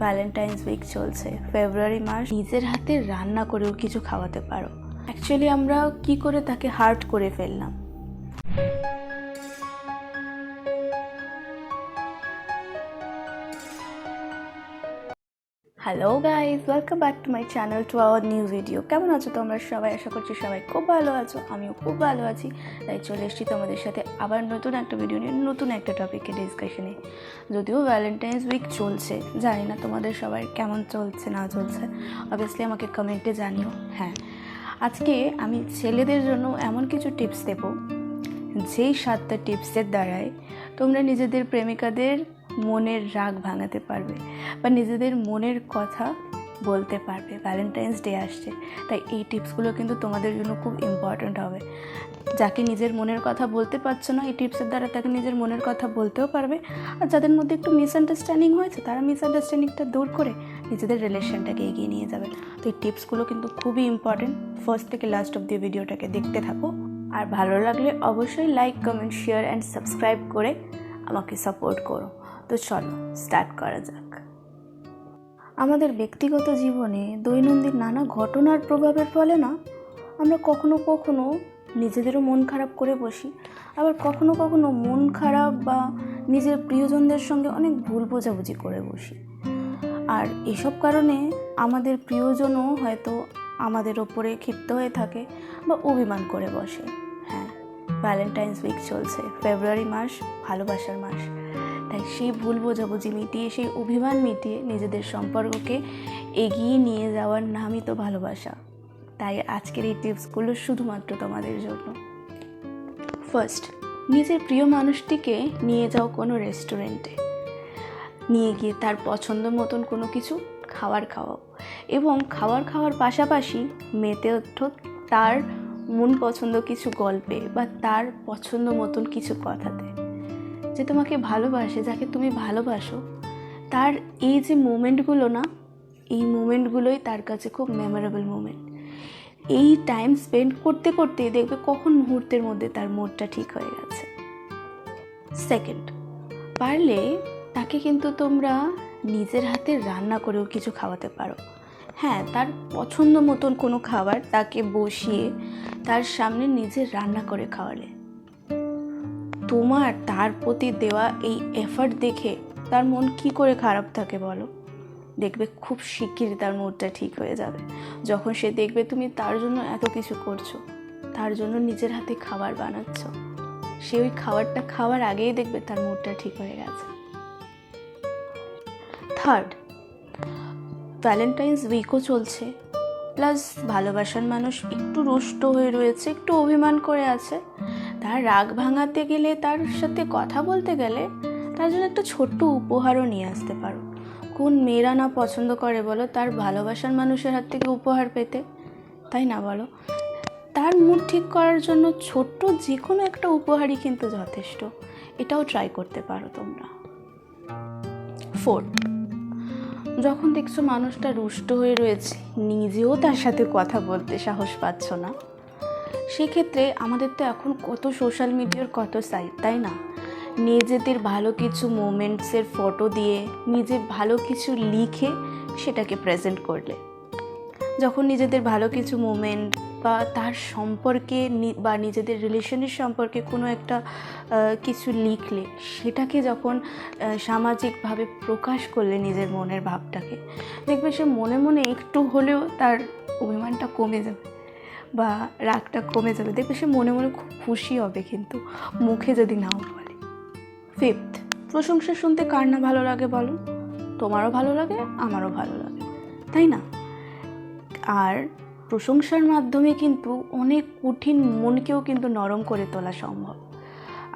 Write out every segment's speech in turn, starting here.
Valentine's week চলছে, ফেব্রুয়ারি মাস। নিজের হাতে রান্না করেও কিছু খাওয়াতে পারো। অ্যাকচুয়ালি আমরা কি করে তাকে হার্ট করে ফেললাম। Hello guys, welcome back to my channel, to our new video. কেমন আছো তোমরা সবাই? আশা করছি সবাই খুব ভালো আছো, আমিও খুব ভালো আছি। তাই চলে এসেছি তোমাদের সাথে আবার নতুন একটা ভিডিও নিয়ে, নতুন একটা টপিকে ডিসকাশনে। যদিও ভ্যালেন্টাইন্স উইক চলছে, জানি না তোমাদের সবাই কেমন চলছে না চলছে, অবভিয়াসলি আমাকে কমেন্টে জানিও। হ্যাঁ, আজকে আমি ছেলেদের জন্য এমন কিছু টিপস দেবো, যেই 7টা টিপসের দ্বারায় তোমরা নিজেদের প্রেমিকাদের মনের রাগ ভাঙাতে পারবে বা নিজেদের মনের কথা বলতে পারবে। ভ্যালেন্টাইন্স ডে আসছে, তাই এই টিপসগুলো কিন্তু তোমাদের জন্য খুব ইম্পর্ট্যান্ট হবে। যাকে নিজের মনের কথা বলতে পারছো না, এই টিপসের দ্বারা তাকে নিজের মনের কথা বলতেও পারবে। আর যাদের মধ্যে একটু মিসআন্ডারস্ট্যান্ডিং হয়েছে, তারা মিসআন্ডারস্ট্যান্ডিংটা দূর করে নিজেদের রিলেশনটাকে এগিয়ে নিয়ে যাবে। তো এই টিপসগুলো কিন্তু খুবই ইম্পর্ট্যান্ট। ফার্স্ট থেকে লাস্ট অব দি ভিডিওটাকে দেখতে থাকো। আর ভালো লাগলে অবশ্যই like, comment, share and subscribe করে আমাকে সাপোর্ট করো। তো চলো স্টার্ট করা যাক। আমাদের ব্যক্তিগত জীবনে দৈনন্দিন নানা ঘটনার প্রভাবের ফলে না, আমরা কখনো কখনো নিজেদেরও মন খারাপ করে বসি, আবার কখনো কখনো মন খারাপ বা নিজের প্রিয়জনদের সঙ্গে অনেক ভুল বোঝাবুঝি করে বসি। আর এসব কারণে আমাদের প্রিয়জনও হয়তো আমাদের ওপরে ক্ষিপ্ত হয়ে থাকে বা অভিমান করে বসে। হ্যাঁ, ভ্যালেন্টাইন্স উইক চলছে, ফেব্রুয়ারি মাস ভালোবাসার মাস। তাই সেই ভুল বোঝাবুঝি মিটিয়ে, সেই অভিমান মিটিয়ে নিজেদের সম্পর্ককে এগিয়ে নিয়ে যাওয়ার নামই তো ভালোবাসা। তাই আজকের এই টিপসগুলো শুধুমাত্র তোমাদের জন্য। ফার্স্ট, নিজের প্রিয় মানুষটিকে নিয়ে যাও কোনো রেস্টুরেন্টে, নিয়ে গিয়ে তার পছন্দ মতন কোনো কিছু খাওয়ার খাওয়াও, এবং খাওয়ার পাশাপাশি মেতে ওঠো তার মন পছন্দ কিছু গল্পে বা তার পছন্দ মতন কিছু কথাতে। যে তোমাকে ভালোবাসে, যাকে তুমি ভালোবাসো, তার এই যে মোমেন্টগুলো না, এই মোমেন্টগুলোই তার কাছে খুব মেমোরেবল মোমেন্ট। এই টাইম স্পেন্ড করতে করতে দেখবে কখন মুহূর্তের মধ্যে তার মুডটা ঠিক হয়ে গেছে। সেকেন্ড, পারলে তাকে কিন্তু তোমরা নিজের হাতে রান্না করেও কিছু খাওয়াতে পারো। হ্যাঁ, তার পছন্দ মতন কোনো খাবার তাকে বসিয়ে তার সামনে নিজে রান্না করে খাওয়ালে, তোমার তার প্রতি দেওয়া এই এফার্ট দেখে তার মন কি করে খারাপ থাকে বলো? দেখবে খুব শিগগিরই তার মুডটা ঠিক হয়ে যাবে। যখন সে দেখবে তুমি তার জন্য এত কিছু করছো, তার জন্য নিজের হাতে খাবার বানাচ্ছ, সে ওই খাবারটা খাওয়ার আগেই দেখবে তার মুডটা ঠিক হয়ে গেছে। থার্ড, ভ্যালেন্টাইন্স উইকও চলছে, প্লাস ভালোবাসার মানুষ একটু রুষ্ট হয়ে রয়েছে, একটু অভিমান করে আছে। তার রাগ ভাঙাতে গেলে, তার সাথে কথা বলতে গেলে তার জন্য একটা ছোট্ট উপহারও নিয়ে আসতে পারো। কোন মেয়েরা না পছন্দ করে বলো তার ভালোবাসার মানুষের হাত থেকে উপহার পেতে, তাই না বলো? তার মুড ঠিক করার জন্য ছোট্ট যে কোনো একটা উপহারই কিন্তু যথেষ্ট। এটাও ট্রাই করতে পারো তোমরা। ফোর্থ, যখন দেখছো মানুষটা রুষ্ট হয়ে রয়েছে, নিজেও তার সাথে কথা বলতে সাহস পাচ্ছ না, সেক্ষেত্রে আমাদের তো এখন কত সোশ্যাল মিডিয়ার কত সাইট, তাই না? নিজেদের ভালো কিছু মোমেন্টসের ফটো দিয়ে, নিজে ভালো কিছু লিখে সেটাকে প্রেজেন্ট করলে, যখন নিজেদের ভালো কিছু মোমেন্ট বা তার সম্পর্কে বা নিজেদের রিলেশনের সম্পর্কে কোনো একটা কিছু লিখলে, সেটাকে যখন সামাজিকভাবে প্রকাশ করলে নিজের মনের ভাবটাকে, দেখবে সে মনে মনে একটু হলেও তার অভিমানটা কমে যাবে বা রাগটা কমে যাবে। দেখবে সে মনে মনে খুব খুশি হবে, কিন্তু মুখে যদি নাও বলে। ফিফথ, প্রশংসা শুনতে কার না ভালো লাগে বলো? তোমারও ভালো লাগে, আমারও ভালো লাগে, তাই না? আর প্রশংসার মাধ্যমে কিন্তু অনেক কঠিন মনকেও কিন্তু নরম করে তোলা সম্ভব।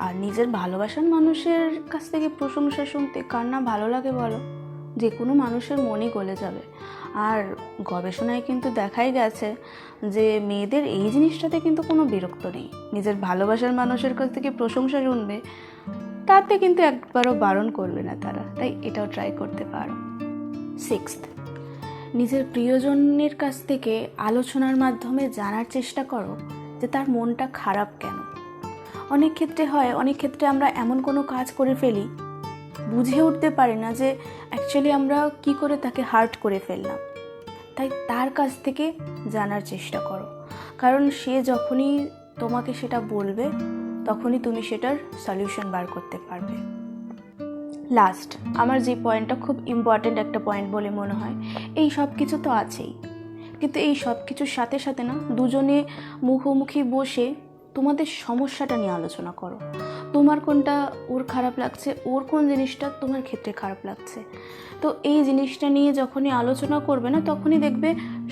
আর নিজের ভালোবাসার মানুষের কাছ থেকে প্রশংসা শুনতে কার না ভালো লাগে বলো? যে কোনো মানুষের মনই গলে যাবে। আর গবেষণায় কিন্তু দেখাই গেছে যে মেয়েদের এই জিনিসটাতে কিন্তু কোনো বিরক্ত নেই। নিজের ভালোবাসার মানুষের কাছ থেকে প্রশংসা শুনবে, তাতে কিন্তু একবারও বারণ করবে না তারা। তাই এটাও ট্রাই করতে পারো। সিক্সথ, নিজের প্রিয়জনের কাছ থেকে আলোচনার মাধ্যমে জানার চেষ্টা করো যে তার মনটা খারাপ কেন। অনেক ক্ষেত্রে আমরা এমন কোনো কাজ করে ফেলি বুঝে উঠতে পারি না যে অ্যাকচুয়ালি আমরা কি করে তাকে হার্ট করে ফেললাম। তাই তার কাছ থেকে জানার চেষ্টা করো, কারণ সে যখনই তোমাকে সেটা বলবে তখনই তুমি সেটার সলিউশন বার করতে পারবে। লাস্ট আমার যে পয়েন্টটা খুব ইম্পর্ট্যান্ট একটা পয়েন্ট বলে মনে হয়, এই সব কিছু তো আছেই, কিন্তু এই সব কিছুর সাথে সাথে না দুজনে মুখোমুখি বসে তোমাদের সমস্যাটা নিয়ে আলোচনা করো। তোমার কোনটা ওর খারাপ লাগছে, ওর কোন জিনিসটা তোমার ক্ষেত্রে খারাপ লাগছে। তো এই জিনিসটা নিয়ে যখনই আলোচনা করবে না তখনই দেখবে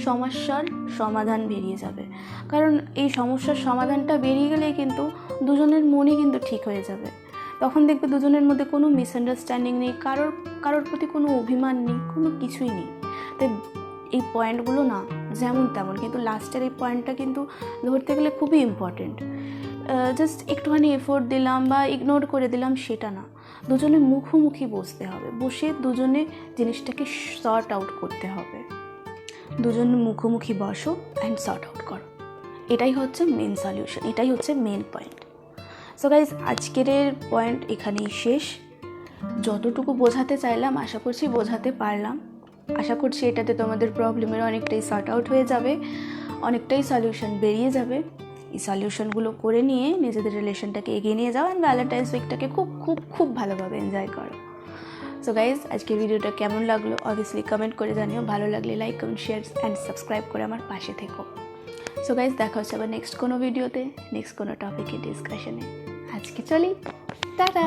সমস্যার সমাধান বেরিয়ে যাবে। কারণ এই সমস্যার সমাধানটা বেরিয়ে গেলেই কিন্তু দুজনের মনই কিন্তু ঠিক হয়ে যাবে। তখন দেখবে দুজনের মধ্যে কোনো মিসআন্ডারস্ট্যান্ডিং নেই, কারোর প্রতি কোনো অভিমান নেই, কোনো কিছুই নেই। তাই এই পয়েন্টগুলো না যেমন তেমন, কিন্তু লাস্টের এই পয়েন্টটা কিন্তু ধরতে গেলে খুবই ইম্পর্টেন্ট। জাস্ট একটুখানি এফোর্ট দিলাম বা ইগনোর করে দিলাম সেটা না, দুজনে মুখোমুখি বসতে হবে, বসে দুজনে জিনিসটাকে সর্ট আউট করতে হবে। দুজনে মুখোমুখি বসো অ্যান্ড সর্ট আউট করো, এটাই হচ্ছে মেন সলিউশন, এটাই হচ্ছে মেন পয়েন্ট। সো গাইজ, আজকের পয়েন্ট এখানেই শেষ। যতটুকু বোঝাতে চাইলাম আশা করছি বোঝাতে পারলাম। আশা করছি এটাতে তোমাদের প্রবলেমের অনেকটাই সর্ট আউট হয়ে যাবে, অনেকটাই সলিউশন বেরিয়ে যাবে। এই সলিউশনগুলো করে নিয়ে নিজেদের রিলেশনটাকে এগিয়ে নিয়ে যাও অ্যান্ড ভ্যালেন্টাইন্স উইকটাকে খুব খুব খুব ভালোভাবে এনজয় করো। সো গাইজ, আজকের ভিডিওটা কেমন লাগলো অবভিয়াসলি কমেন্ট করে জানিও। ভালো লাগলে like comment share and subscribe করে আমার পাশে থেকো। সো গাইজ, দেখা হচ্ছে আবার নেক্সট কোনো ভিডিওতে, নেক্সট কোনো টপিকে ডিসকাশনে। আজকে চলি, টাটা।